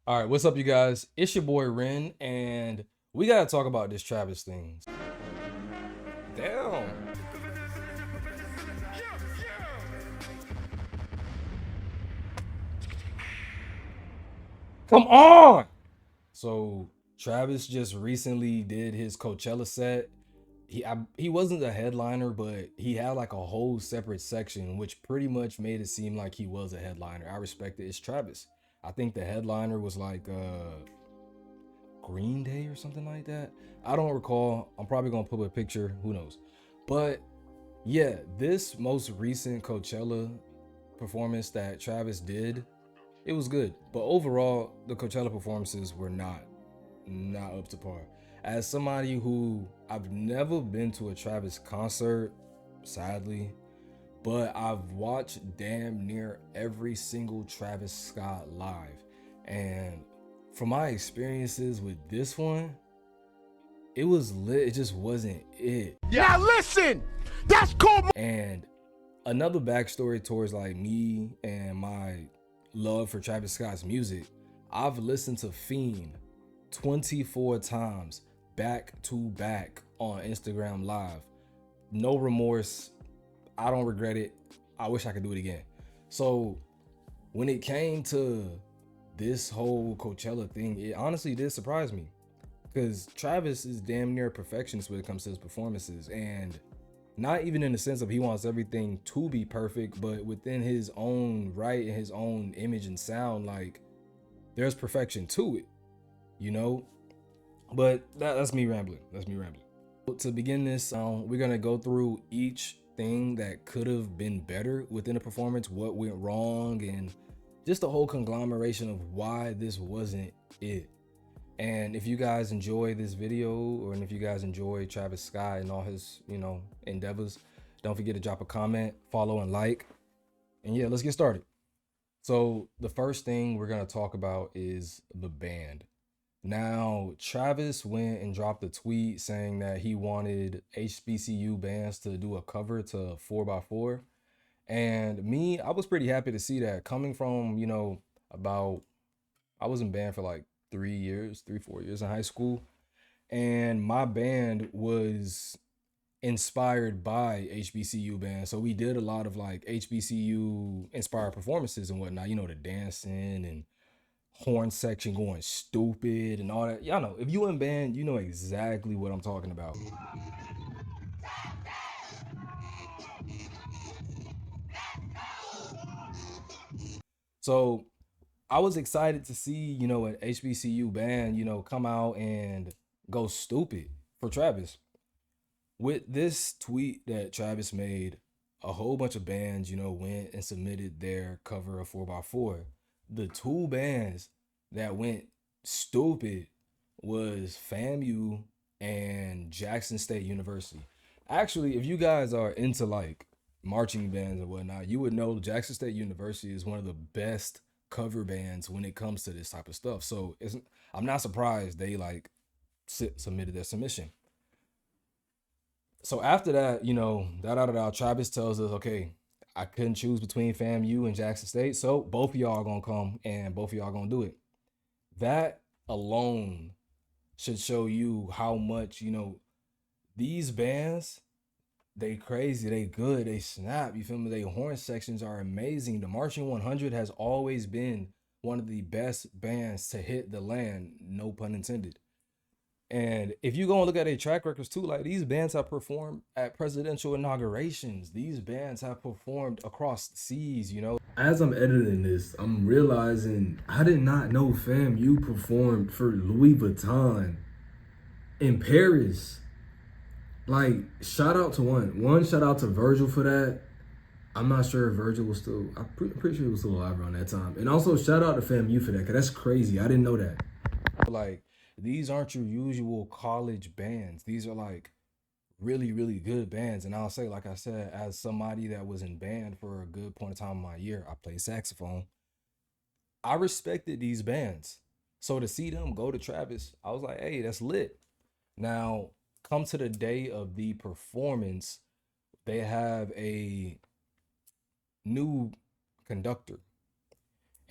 All right, what's up, you guys? It's your boy Ren, and we gotta talk about this Travis thing. Damn. Come on. So Travis just recently did his Coachella set. He wasn't a headliner, but he had like a whole separate section, which pretty much made it seem like he was a headliner. I respect it. It's Travis. I think the headliner was like Green Day or something like that. I don't recall. I'm probably gonna put a picture. Who knows? But yeah, this most recent Coachella performance that Travis did, it was good. But overall, the Coachella performances were not up to par. As somebody who I've never been to a Travis concert, sadly, but I've watched damn near every single Travis Scott live. And from my experiences with this one, it was lit. It just wasn't it. Now listen, that's called. And another backstory towards like me and my love for Travis Scott's music, I've listened to Fiend 24 times back to back on Instagram Live. No remorse. I don't regret it. I wish I could do it again. So when it came to this whole Coachella thing, it honestly did surprise me because Travis is damn near a perfectionist when it comes to his performances, and not even in the sense of he wants everything to be perfect, but within his own right and his own image and sound, like there's perfection to it, you know. But that's me rambling. That's me rambling. To begin this, we're gonna go through each thing that could have been better within the performance, what went wrong, and just a whole conglomeration of why this wasn't it. And if you guys enjoy this video, or if you guys enjoy Travis Scott and all his, endeavors, don't forget to drop a comment, follow, and like. And yeah, let's get started. So the first thing we're gonna talk about is the band. Now, Travis went and dropped a tweet saying that he wanted HBCU bands to do a cover to 4x4. And me, I was pretty happy to see that coming from, about, I was in band for like 3 years, 4 years in high school. And my band was inspired by HBCU bands. So we did a lot of like HBCU inspired performances and whatnot, the dancing and horn section going stupid and all that. Y'all know, if you in band, you know exactly what I'm talking about. So I was excited to see, an HBCU band, come out and go stupid for Travis. With this tweet that Travis made, a whole bunch of bands, went and submitted their cover of 4x4. The two bands that went stupid was FAMU and Jackson State University. Actually, if you guys are into like marching bands and whatnot, you would know Jackson State University is one of the best cover bands when it comes to this type of stuff. So I'm not surprised they like submitted their submission. So after that, Travis tells us, okay, I couldn't choose between FAMU and Jackson State, so both of y'all gonna come and both of y'all gonna do it. That alone should show you how much, these bands, they crazy, they good, they snap, you feel me? They horn sections are amazing. The Marching 100 has always been one of the best bands to hit the land, no pun intended. And if you go and look at their track records too, like these bands have performed at presidential inaugurations. These bands have performed across the seas. As I'm editing this, I'm realizing I did not know FAMU performed for Louis Vuitton in Paris. Like, shout out to one shout out to Virgil for that. I'm not sure if Virgil was still, I'm pretty sure he was still alive around that time. And also shout out to FAMU for that, because that's crazy. I didn't know that. Like, these aren't your usual college bands. These are like really, really good bands. And I'll say, like I said, as somebody that was in band for a good point of time in my year, I played saxophone. I respected these bands. So to see them go to Travis, I was like, hey, that's lit. Now, come to the day of the performance, they have a new conductor.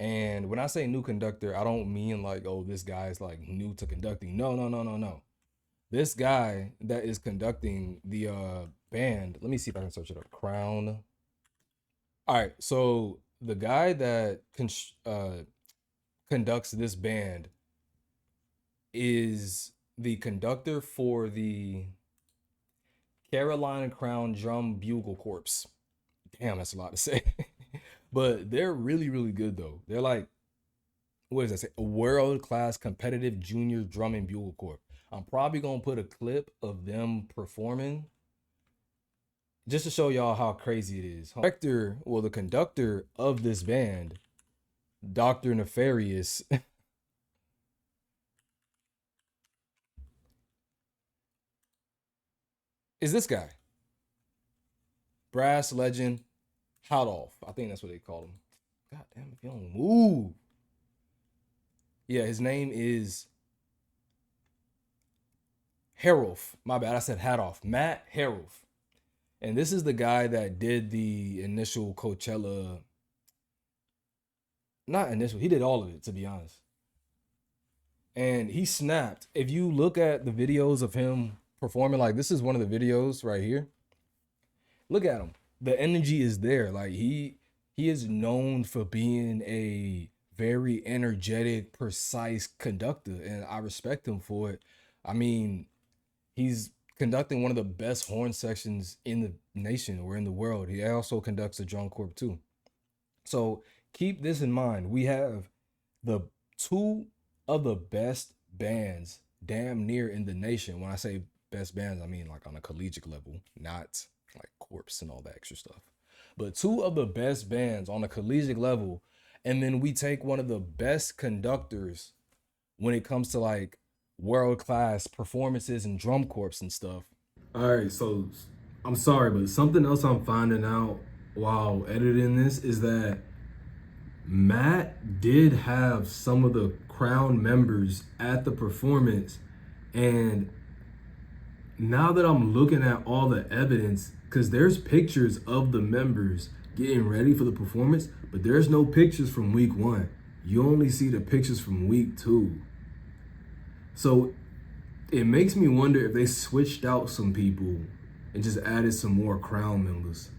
And when I say new conductor, I don't mean like, oh, this guy is like new to conducting. No, no, no, no, no. This guy that is conducting the band, let me see if I can search it up. Crown. All right, so the guy that conducts this band is the conductor for the Carolina Crown Drum Bugle Corps. Damn, that's a lot to say. But they're really, really good though. They're like, what does that say? A world-class competitive junior drum and bugle corps. I'm probably gonna put a clip of them performing just to show y'all how crazy it is. The conductor of this band, Dr. Nefarious, is this guy. Brass legend, Hot Off. I think that's what they call him. God damn, if you don't move. Yeah, his name is Haroff. My bad, I said Hat Off. Matt Haroff. And this is the guy that did the initial Coachella. Not initial, he did all of it, to be honest. And he snapped. If you look at the videos of him performing, like this is one of the videos right here. Look at him. The energy is there. Like he is known for being a very energetic, precise conductor, and I respect him for it. I mean, he's conducting one of the best horn sections in the nation or in the world. He also conducts a drum corps too. So keep this in mind. We have the two of the best bands damn near in the nation. When I say best bands, I mean like on a collegiate level, not like corps and all that extra stuff. But two of the best bands on a collegiate level, and then we take one of the best conductors when it comes to like world class performances and drum corps and stuff. All right, so I'm sorry, but something else I'm finding out while editing this is that Matt did have some of the Crown members at the performance, and now that I'm looking at all the evidence, because there's pictures of the members getting ready for the performance, but there's no pictures from week 1. You only see the pictures from week 2. So it makes me wonder if they switched out some people and just added some more Crown members.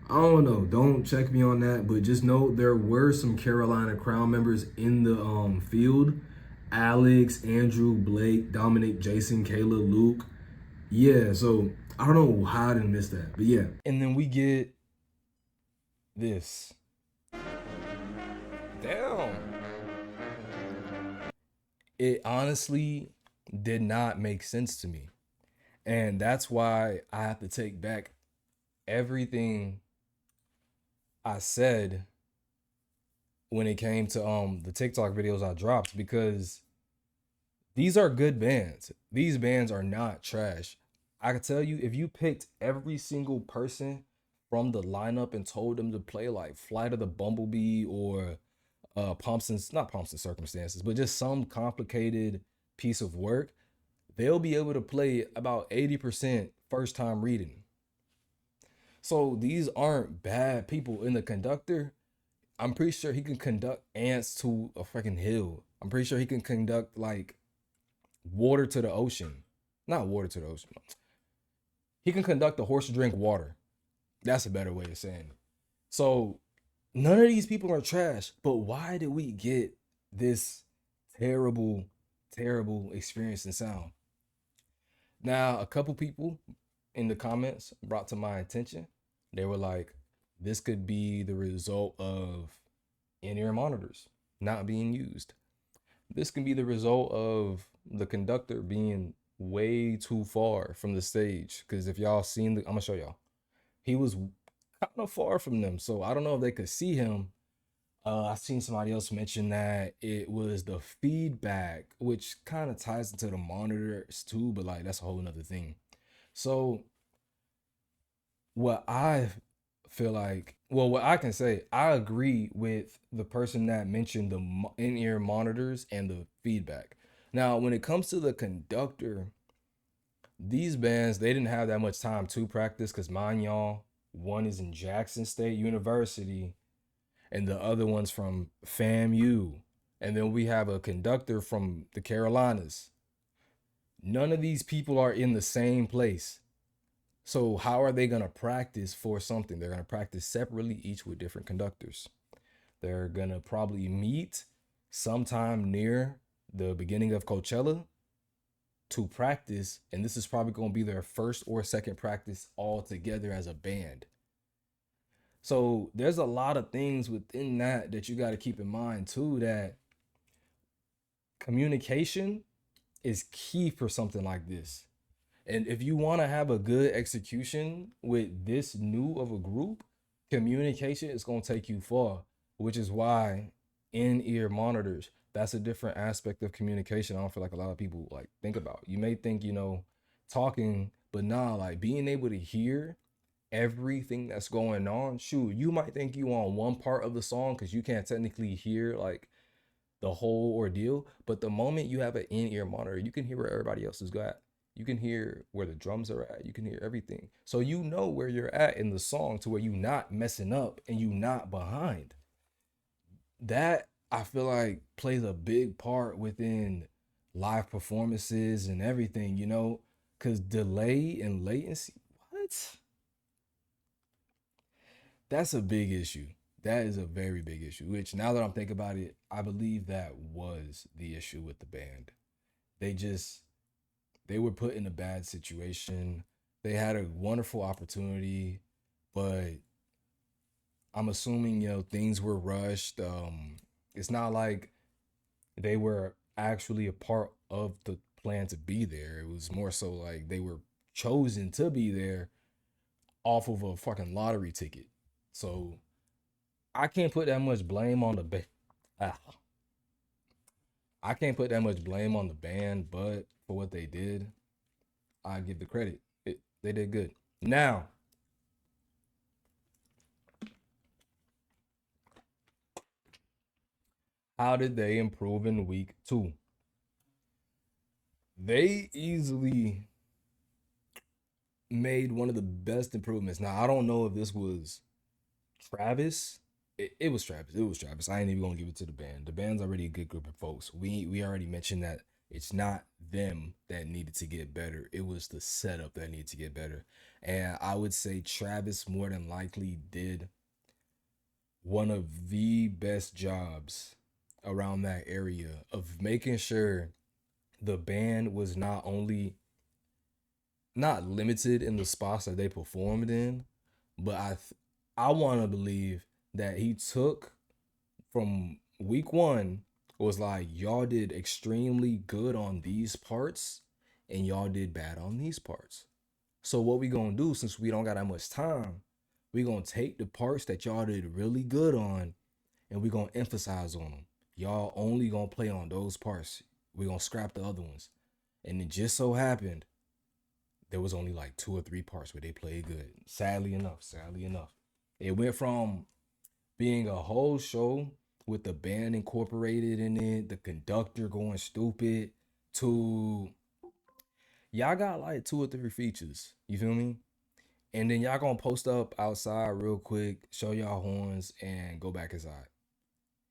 I don't know. Don't check me on that, but just know there were some Carolina Crown members in the field. Alex, Andrew, Blake, Dominic, Jason, Kayla, Luke. Yeah, so I don't know how I didn't miss that, but yeah. And then we get this. Damn. It honestly did not make sense to me. And that's why I have to take back everything I said when it came to the TikTok videos I dropped, because these are good bands. These bands are not trash. I can tell you, if you picked every single person from the lineup and told them to play like Flight of the Bumblebee or not Pumps and Circumstances, but just some complicated piece of work, they'll be able to play about 80% first time reading. So these aren't bad people. In the conductor, I'm pretty sure he can conduct ants to a freaking hill. I'm pretty sure he can conduct like water to the ocean. Not water to the ocean. He can conduct a horse to drink water. That's a better way of saying it. So none of these people are trash, but why did we get this terrible, terrible experience and sound? Now, a couple people in the comments brought to my attention, they were like, this could be the result of in-ear monitors not being used. This can be the result of the conductor being way too far from the stage. Because if y'all seen I'm gonna show y'all. He was kind of far from them. So I don't know if they could see him. I seen somebody else mention that it was the feedback, which kind of ties into the monitors too, but like that's a whole nother thing. So what I feel like, well, what I can say, I agree with the person that mentioned the in-ear monitors and the feedback. Now, when it comes to the conductor, these bands, they didn't have that much time to practice because mind y'all, one is in Jackson State University and the other one's from FAMU. And then we have a conductor from the Carolinas. None of these people are in the same place. So how are they going to practice for something? They're going to practice separately, each with different conductors. They're going to probably meet sometime near the beginning of Coachella to practice, and this is probably going to be their first or second practice all together as a band. So there's a lot of things within that you got to keep in mind too, that communication is key for something like this. And if you want to have a good execution with this new of a group, communication is going to take you far, which is why in-ear monitors, that's a different aspect of communication. I don't feel like a lot of people like think about. You may think, talking, but nah, like being able to hear everything that's going on. Shoot, you might think you on one part of the song because you can't technically hear like the whole ordeal. But the moment you have an in-ear monitor, you can hear where everybody else is at. You can hear where the drums are at. You can hear everything. So you know where you're at in the song to where you not messing up and you not behind. That I feel like plays a big part within live performances and everything, because delay and latency, what? That's a big issue. That is a very big issue, which now that I'm thinking about it, I believe that was the issue with the band. They just they were put in a bad situation. They had a wonderful opportunity, but I'm assuming, things were rushed. It's not like they were actually a part of the plan to be there. It was more so like they were chosen to be there off of a fucking lottery ticket. So I can't put that much blame on the ah, I can't put that much blame on the band, but for what they did, I give the credit. They did good. Now, how did they improve in week two? They easily made one of the best improvements. Now, I don't know if this was Travis. It was Travis. It was Travis. I ain't even gonna give it to the band. The band's already a good group of folks. We already mentioned that it's not them that needed to get better. It was the setup that needed to get better. And I would say Travis more than likely did one of the best jobs around that area of making sure the band was not only not limited in the spots that they performed in, but I want to believe that he took from week one was like y'all did extremely good on these parts and y'all did bad on these parts. So what we gonna do since we don't got that much time, we gonna take the parts that y'all did really good on and we gonna emphasize on them. Y'all only gonna play on those parts. We gonna scrap the other ones. And it just so happened there was only like two or three parts where they played good. Sadly enough. It went from being a whole show with the band incorporated in it, the conductor going stupid, to y'all got like two or three features. You feel me? And then y'all gonna post up outside real quick, show y'all horns, and go back inside.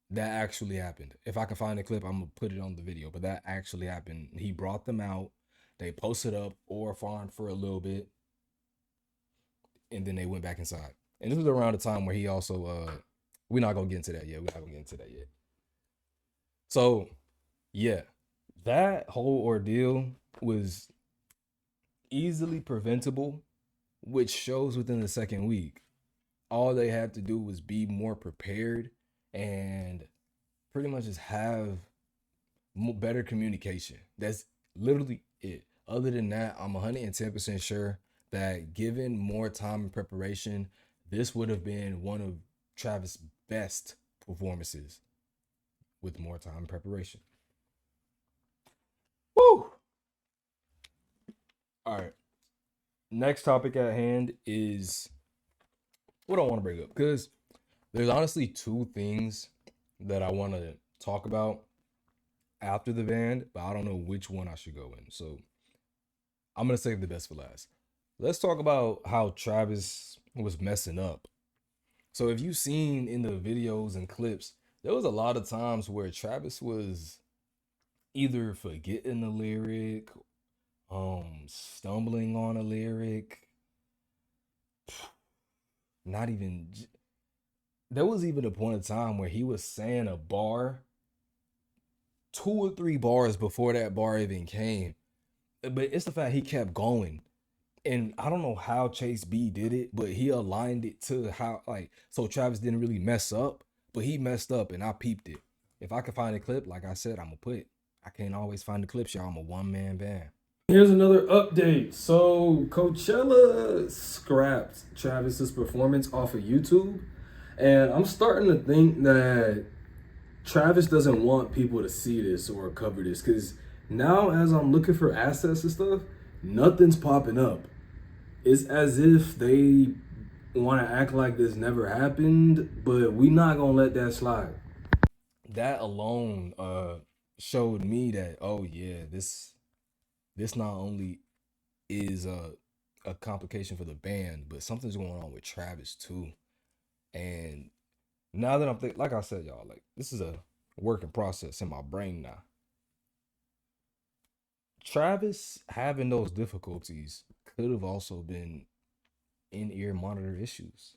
That actually happened. If I can find the clip, I'm gonna put it on the video. But that actually happened. He brought them out. They posted up or farmed for a little bit, and then they went back inside. And this was around the time where he also we're not gonna get into that yet. We're not gonna get into that yet. So yeah, that whole ordeal was easily preventable, which shows within the second week. All they had to do was be more prepared and pretty much just have better communication. That's literally it. Other than that, I'm 110% sure that given more time and preparation, this would have been one of Travis' best performances with more time and preparation. Woo! All right. Next topic at hand is what I want to bring up because there's honestly two things that I want to talk about after the band, but I don't know which one I should go in. So I'm gonna save the best for last. Let's talk about how Travis was messing up. So if you've seen in the videos and clips, there was a lot of times where Travis was either forgetting the lyric, stumbling on a lyric, not even. There was even a point in time where he was saying a bar, 2 or 3 bars before that bar even came. But it's the fact he kept going. And I don't know how Chase B did it, but he aligned it to how, like, so Travis didn't really mess up, but he messed up and I peeped it. If I can find a clip, like I said, I'm gonna put it. I can't always find the clips, y'all. I'm a one-man band. Here's another update. So Coachella scrapped Travis's performance off of YouTube. And I'm starting to think that Travis doesn't want people to see this or cover this, because now as I'm looking for assets and stuff, nothing's popping up. It's as if they want to act like this never happened, but we not gonna let that slide. That alone showed me that, oh yeah, this not only is a complication for the band, but something's going on with Travis too. And now that I'm thinking, like I said, y'all, like this is a working process in my brain now. Travis having those difficulties could have also been in-ear monitor issues.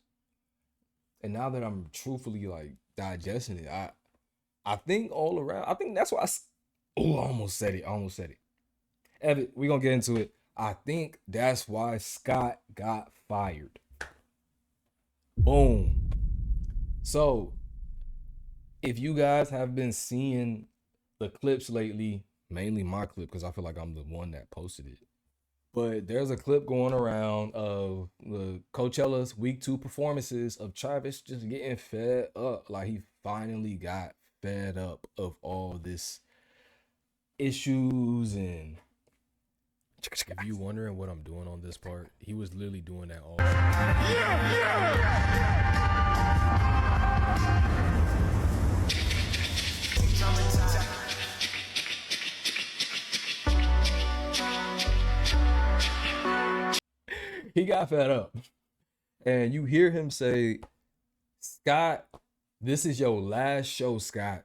And now that I'm truthfully like digesting it, I think all around, I think that's why oh, I almost said it. I almost said it. Evan, we're gonna get into it. I think that's why Scott got fired. Boom. So if you guys have been seeing the clips lately, mainly my clip, because I feel like I'm the one that posted it. But there's a clip going around of the Coachella's week 2 performances of Travis just getting fed up. Like he finally got fed up of all this issues. And if you wondering what I'm doing on this part, he was literally doing that all. He got fed up. And you hear him say, Scott, this is your last show, Scott.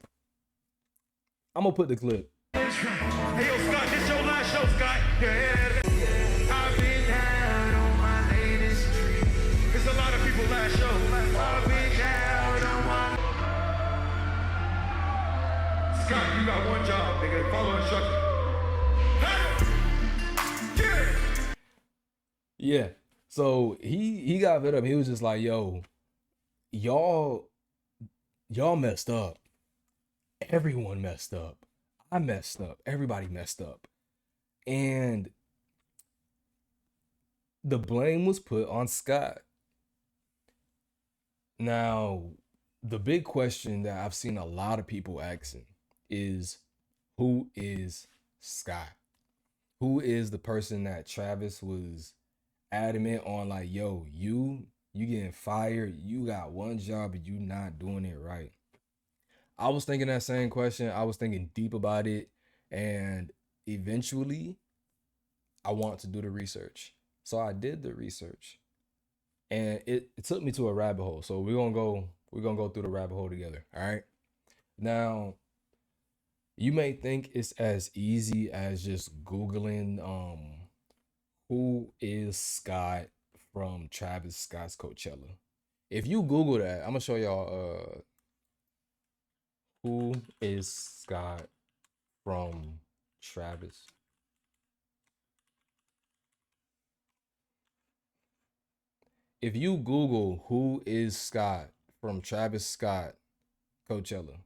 I'm gonna put the clip. Hey, yo, Scott, this your last show, Scott. I've been down on my latest trip. It's a lot of people last show. I've been down on my... Scott, you got one job, nigga. Follow instructions. Yeah. So he got fed up. He was just like, yo, y'all messed up. Everyone messed up. I messed up. Everybody messed up. And the blame was put on Scott. Now, the big question that I've seen a lot of people asking is, who is Scott? Who is the person that Travis was adamant on, like, yo, you getting fired, you got one job and you not doing it right? I was thinking that same question. I was thinking deep about it, and eventually I want to do the research. So I did the research, and it took me to a rabbit hole. So we're gonna go through the rabbit hole together. All right. Now, you may think it's as easy as just Googling who is Scott from Travis Scott's Coachella. If you Google that, I'm gonna show y'all who is Scott from Travis. If you Google who is Scott from Travis Scott Coachella,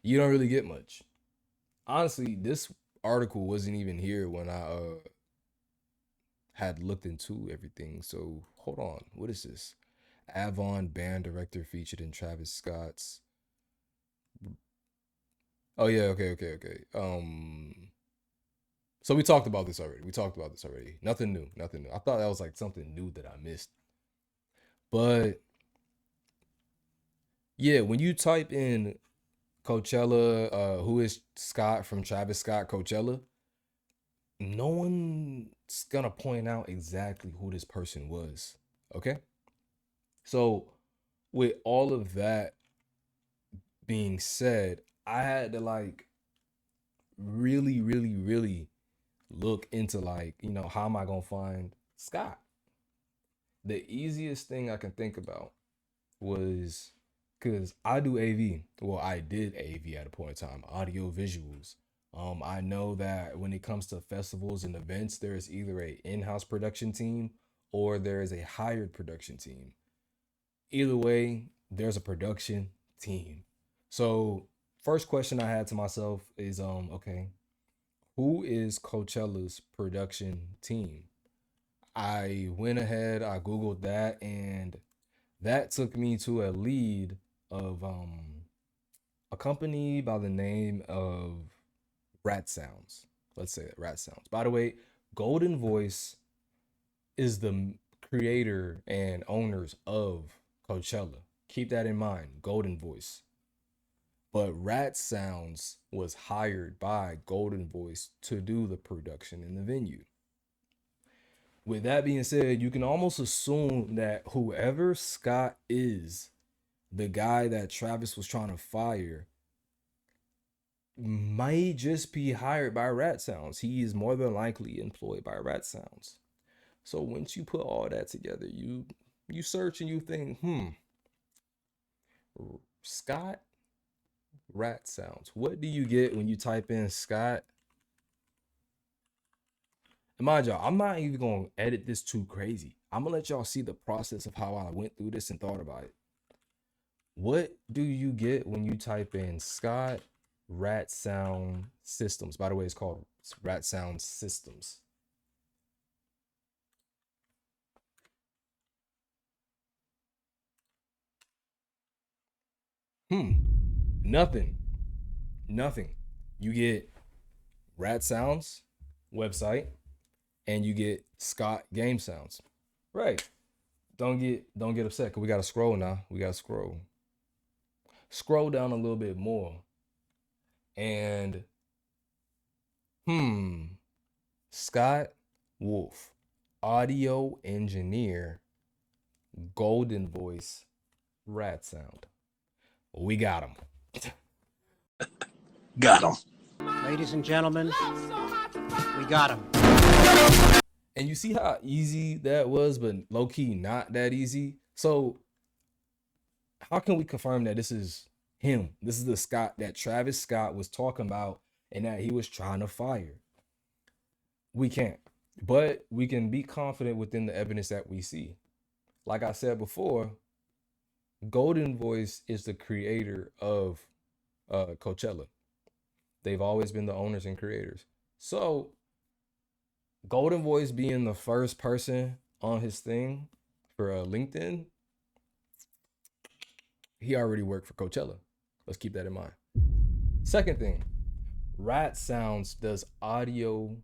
you don't really get much. Honestly, this article wasn't even here when I had looked into everything. So hold on, what is this? Avon band director featured in Travis Scott's. Oh yeah, okay. So we talked about this already. Nothing new. I thought that was like something new that I missed. But yeah, when you type in Coachella, who is Scott from Travis Scott Coachella, no one's gonna point out exactly who this person was. Okay. So with all of that being said, I had to like really, really, really look into like, how am I gonna find Scott? The easiest thing I can think about was because I do AV. Well, I did AV at a point in time, audio visuals. I know that when it comes to festivals and events, there is either a in-house production team or there is a hired production team. Either way, there's a production team. So first question I had to myself is okay, who is Coachella's production team? I went ahead, I Googled that, and that took me to a lead of a company by the name of Rat Sounds. Let's say that Rat Sounds. By the way, Golden Voice is the creator and owners of Coachella. Keep that in mind, Golden Voice. But Rat Sounds was hired by Golden Voice to do the production in the venue. With that being said, you can almost assume that whoever Scott is, the guy that Travis was trying to fire, might just be hired by Rat Sounds. He is more than likely employed by Rat Sounds. So once you put all that together, you search and you think, Scott Rat Sounds. What do you get when you type in Scott? And mind y'all, I'm not even gonna edit this too crazy. I'm gonna let y'all see the process of how I went through this and thought about it. What do you get when you type in Scott Rat Sound Systems? By the way, it's called Rat Sound Systems. Hmm. Nothing. Nothing. You get Rat Sounds website and you get Scott Game Sounds. Right. Don't get upset because we gotta scroll now. We gotta scroll. Scroll down a little bit more. And hmm. Scott Wolf, audio engineer, Golden Voice, Rat Sound. We got him. Got him. Ladies and gentlemen, we got him. And you see how easy that was, but low key not that easy. So, how can we confirm that this is him? This is the Scott that Travis Scott was talking about and that he was trying to fire. We can't. But we can be confident within the evidence that we see. Like I said before, Golden Voice is the creator of Coachella. They've always been the owners and creators. So, Golden Voice being the first person on his thing for LinkedIn, he already worked for Coachella. Let's keep that in mind. Second thing, Rat Sounds does audio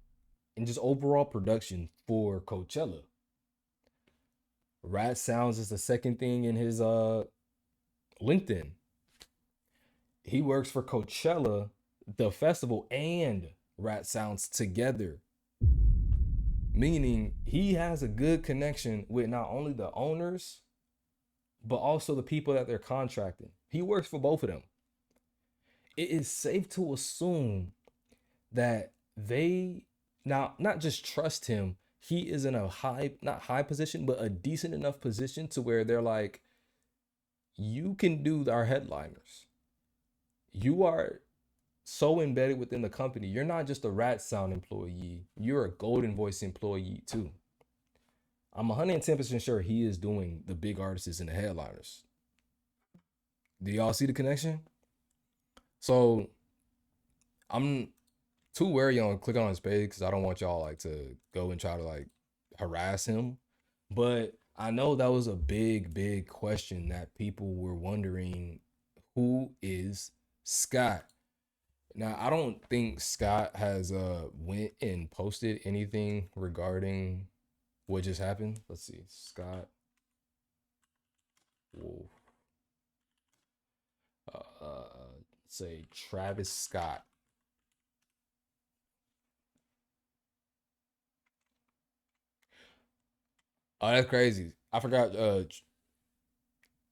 and just overall production for Coachella. Rat Sounds is the second thing in his LinkedIn. He works for Coachella, the festival, and Rat Sounds together. Meaning he has a good connection with not only the owners, but also the people that they're contracting. He works for both of them. It is safe to assume that they now not just trust him, he is in a high, not high position, but a decent enough position to where they're like, you can do our headliners. You are so embedded within the company. You're not just a Rat Sound employee, you're a Golden Voice employee too. I'm 110% sure he is doing the big artists and the headliners. Do y'all see the connection? So I'm too wary on clicking on his page because I don't want y'all like to go and try to like harass him. But I know that was a big question that people were wondering, who is Scott? Now I don't think Scott has went and posted anything regarding what just happened. Let's see. Scott Wolf. Say Travis Scott. Oh, that's crazy. I forgot.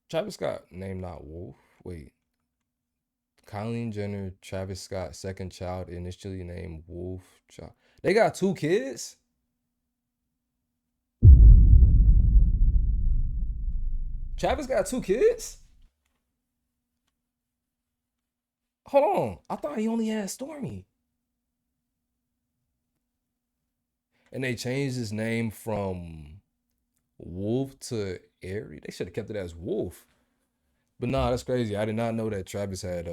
Travis Scott name not Wolf. Wait, Kylie Jenner, Travis Scott second child initially named Wolf. Child. They got 2 kids. Travis got 2 kids. Hold on, I thought he only had Stormy. And they changed his name from Wolf to Airy. They should have kept it as Wolf. But nah, that's crazy. I did not know that Travis had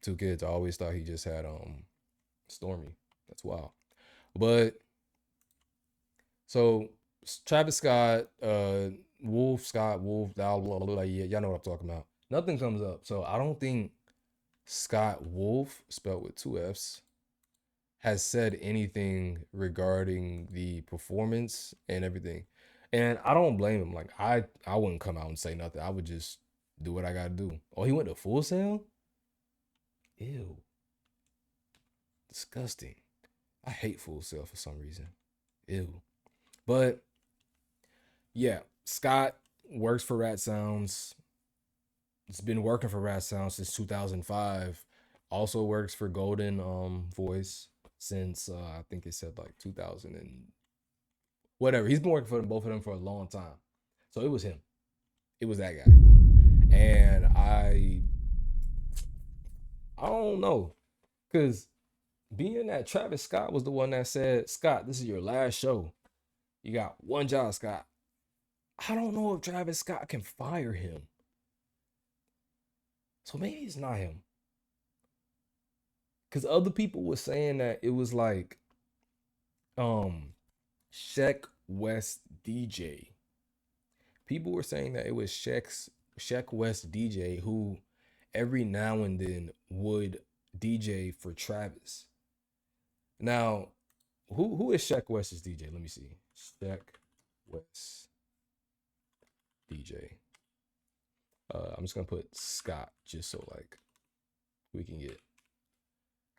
2 kids. I always thought he just had Stormy. That's wild. But so Travis Scott, Wolf, Scott, Wolf, blah, blah, blah, blah, yeah, y'all know what I'm talking about. Nothing comes up. So I don't think Scott Wolf, spelled with 2 F's, has said anything regarding the performance and everything. And I don't blame him. Like I wouldn't come out and say nothing. I would just do what I gotta do. Oh, he went to Full Sail? Ew. Disgusting. I hate Full Sail for some reason. Ew. But yeah, Scott works for Rat Sounds. It's been working for Rat Sounds since 2005. Also works for Golden Voice since I think it said like 2000 and whatever. He's been working for them, both of them, for a long time. So it was him. It was that guy. And I don't know. Because being that Travis Scott was the one that said, Scott, this is your last show. You got one job, Scott. I don't know if Travis Scott can fire him. So maybe it's not him. Because other people were saying that it was like Sheck West DJ. People were saying that it was Sheck West DJ who every now and then would DJ for Travis. Now, who is Sheck West's DJ? Let me see. Sheck West DJ. I'm just gonna put Scott just so like we can get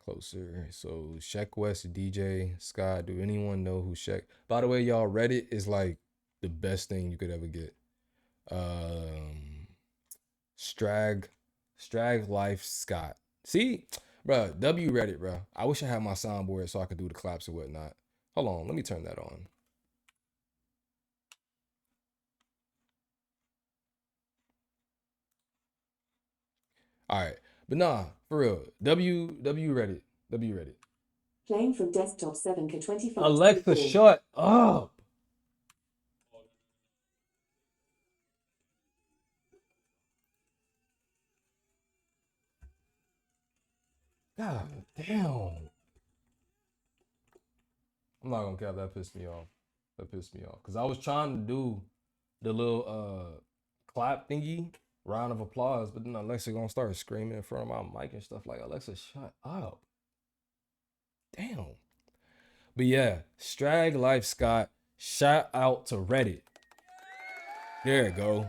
closer. So Sheck West DJ Scott. Do anyone know who Sheck? By the way, y'all, Reddit is like the best thing you could ever get. Strag Life Scott. See, bro, W Reddit, bro. I wish I had my soundboard so I could do the claps and whatnot. Hold on, let me turn that on. All right, but nah, for real. W Reddit. W Reddit. Playing from desktop 7K25. Alexa, shut up. God damn. I'm not gonna cap, that pissed me off. Cause I was trying to do the little clap thingy, round of applause, but then Alexa gonna start screaming in front of my mic and stuff like, Alexa, shut up. Damn. But yeah, Strag Life Scott, shout out to Reddit. There you go.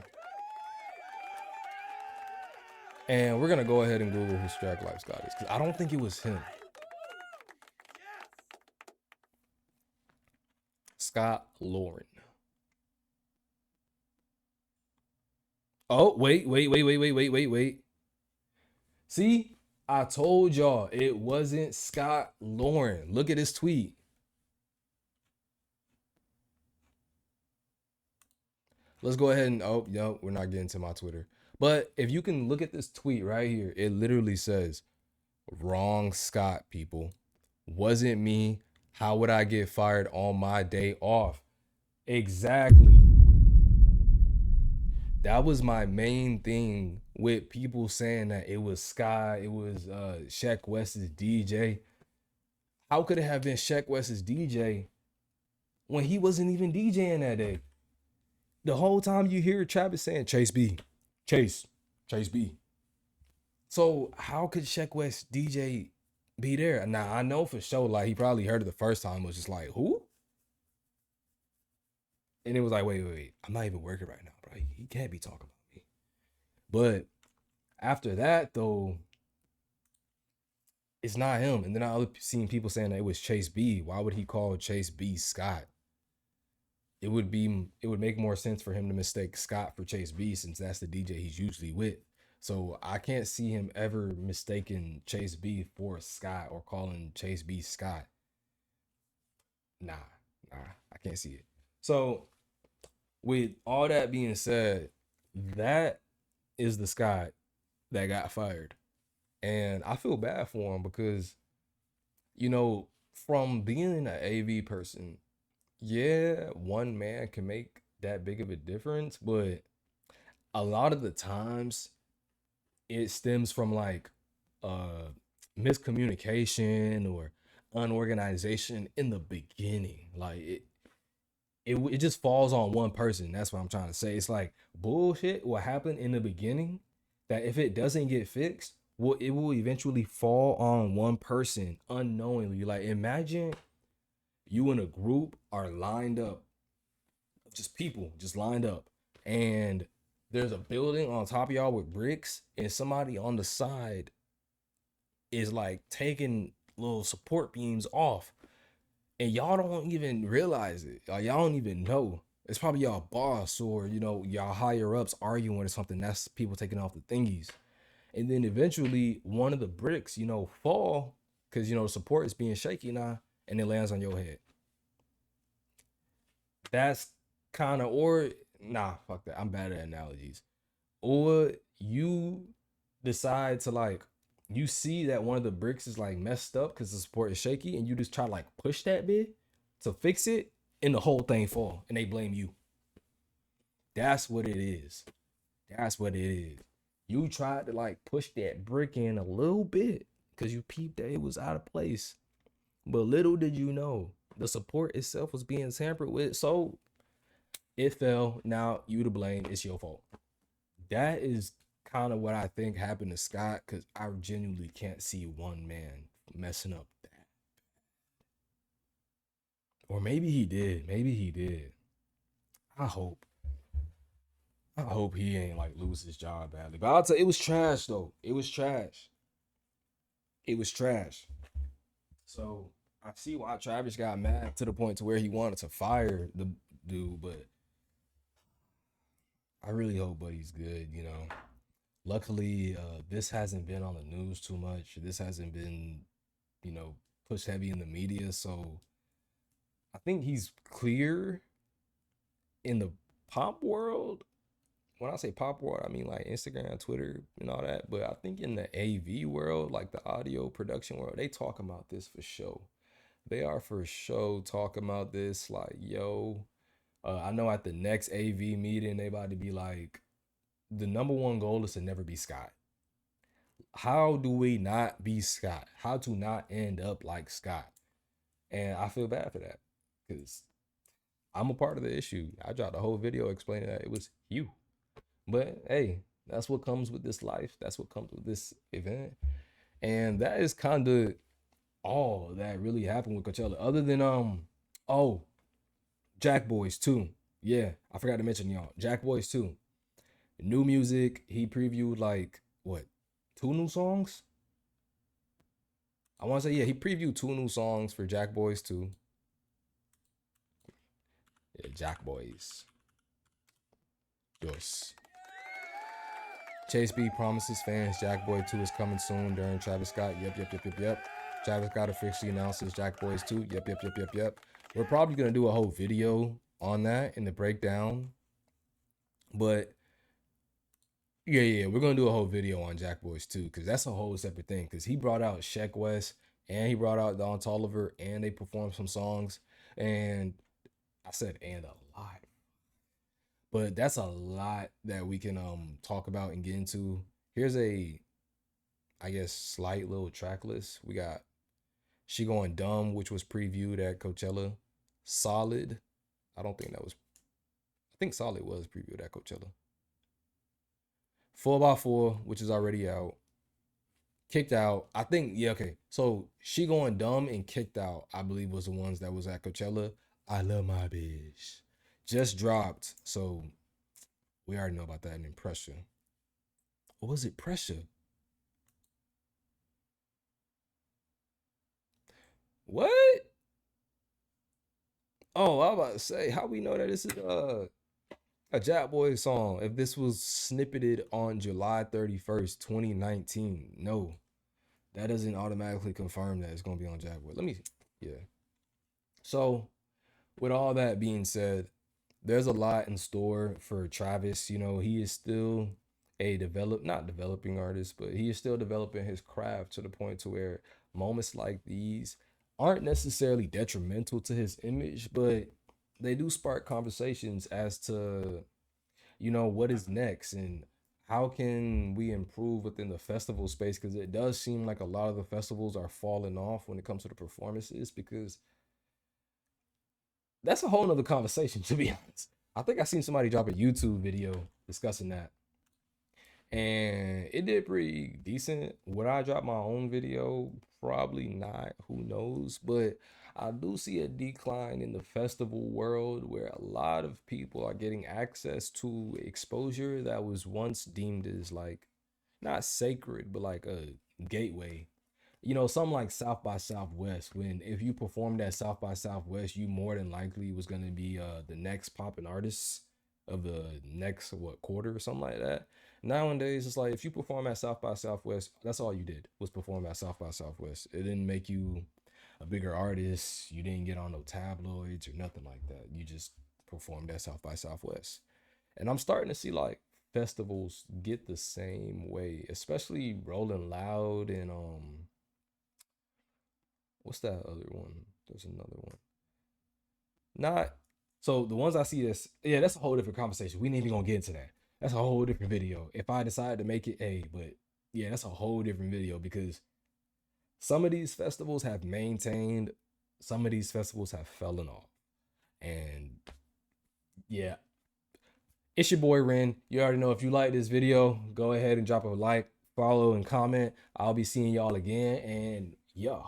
And we're gonna go ahead and Google who Strag Life Scott is, because I don't think it was him. Scott Lauren. Oh, wait. See, I told y'all it wasn't Scott Lauren. Look at his tweet. Let's go ahead and, oh, no, we're not getting to my Twitter. But if you can look at this tweet right here, it literally says, wrong Scott, people. Wasn't me. How would I get fired on my day off? Exactly. That was my main thing with people saying that it was Sky, it was Sheck West's DJ. How could it have been Sheck West's DJ when he wasn't even DJing that day? The whole time you hear Travis saying, Chase B, Chase B. So how could Sheck West DJ be there? Now, I know for sure, like, he probably heard it the first time, was just like, who? And it was like, wait, I'm not even working right now, bro. He can't be talking about me. But after that, though, it's not him. And then I seen people saying that it was Chase B. Why would he call Chase B Scott? it would make more sense for him to mistake Scott for Chase B since that's the DJ he's usually with. So I can't see him ever mistaking Chase B for Scott or calling Chase B Scott. Nah, I can't see it. So with all that being said, that is the Scott that got fired. And I feel bad for him because, from being an AV person, yeah, one man can make that big of a difference, but a lot of the times it stems from like uh miscommunication or unorganization in the beginning. Like it just falls on one person. That's what I'm trying to say. It's like bullshit what happened in the beginning that if it doesn't get fixed, it will eventually fall on one person unknowingly. Like imagine you and a group are lined up, just people just lined up, and there's a building on top of y'all with bricks, and somebody on the side is like taking little support beams off, and y'all don't even realize it. Like, y'all don't even know. It's probably y'all boss or y'all higher ups arguing or something. That's people taking off the thingies, and then eventually one of the bricks, fall because the support is being shaky now, and it lands on your head. That's kind of, or nah, fuck that. I'm bad at analogies. Or you decide to like, you see that one of the bricks is like messed up because the support is shaky, and you just try to like push that bit to fix it, and the whole thing fall, and they blame you. That's what it is. That's what it is. You tried to like push that brick in a little bit because you peeped that it was out of place. But little did you know, the support itself was being tampered with. So it fell. Now you to blame. It's your fault. That is kind of what I think happened to Scott, because I genuinely can't see one man messing up that. Or maybe he did. Maybe he did. I hope. I hope he ain't like lose his job badly. But I'll tell you, it was trash though. It was trash. It was trash. So I see why Travis got mad to the point to where he wanted to fire the dude, but I really hope Buddy's good. Luckily, this hasn't been on the news too much. This hasn't been, pushed heavy in the media. So I think he's clear in the pop world. When I say pop world, I mean like Instagram, Twitter, and all that. But I think in the AV world, like the audio production world, they talk about this for sure. They are for sure talking about this. Like, yo, I know at the next AV meeting, they about to be like, the number one goal is to never be Scott. How do we not be Scott? How to not end up like Scott? And I feel bad for that because I'm a part of the issue. I dropped a whole video explaining that it was you. But hey, that's what comes with this life. That's what comes with this event. And that is kind of all that really happened with Coachella. Other than Jack Boys 2. Yeah, I forgot to mention y'all. Jack Boys 2. New music. He previewed like what? 2 new songs? I want to say, yeah, he previewed 2 new songs for Jack Boys 2. Yeah, Jack Boys. Yes. Chase B promises fans Jack Boy 2 is coming soon during Travis Scott. Yep. Travis Scott officially announces Jack Boys 2. Yep. We're probably going to do a whole video on that in the breakdown. But yeah, we're going to do a whole video on Jack Boys 2 because that's a whole separate thing. Because he brought out Sheck West and he brought out Don Toliver and they performed some songs. And I said and a lot. But that's a lot that we can talk about and get into. Here's a, I guess, slight little track list. We got She Going Dumb, which was previewed at Coachella. Solid. I think Solid was previewed at Coachella. 4x4, which is already out. Kicked Out. I think, yeah, okay. So She Going Dumb and Kicked Out, I believe, was the ones that was at Coachella. I Love My Bitch. Just dropped. So we already know about that in Pressure. Or was it Pressure? What? Oh, I was about to say, how we know that this is a Jack Boy song if this was snippeted on July 31st, 2019? No, that doesn't automatically confirm that it's gonna be on Jack Boy. Let me, yeah. So, with all that being said, there's a lot in store for Travis. You know, he is still a not developing artist, but he is still developing his craft to the point to where moments like these aren't necessarily detrimental to his image, but they do spark conversations as to, you know, what is next and how can we improve within the festival space, because it does seem like a lot of the festivals are falling off when it comes to the performances, because that's a whole nother conversation, to be honest. I think I seen somebody drop a YouTube video discussing that, and it did pretty decent. Would I drop my own video? Probably not. Who knows? But I do see a decline in the festival world where a lot of people are getting access to exposure that was once deemed as like not sacred, but like a gateway. You know, something like South by Southwest, when if you performed at South by Southwest, you more than likely was gonna be the next popping artist of the next what quarter or something like that. Nowadays, it's like if you perform at South by Southwest, that's all you did was perform at South by Southwest. It didn't make you a bigger artist. You didn't get on no tabloids or nothing like that. You just performed at South by Southwest. And I'm starting to see like festivals get the same way, especially Rolling Loud and what's that other one? There's another one. Not so the ones I see this, yeah, that's a whole different conversation. We ain't even gonna get into that. That's a whole different video. If I decide to make it a, but yeah, that's a whole different video because some of these festivals have maintained, some of these festivals have fallen off. And yeah, it's your boy Ren. You already know, if you like this video, go ahead and drop a like, follow, and comment. I'll be seeing y'all again. And yeah.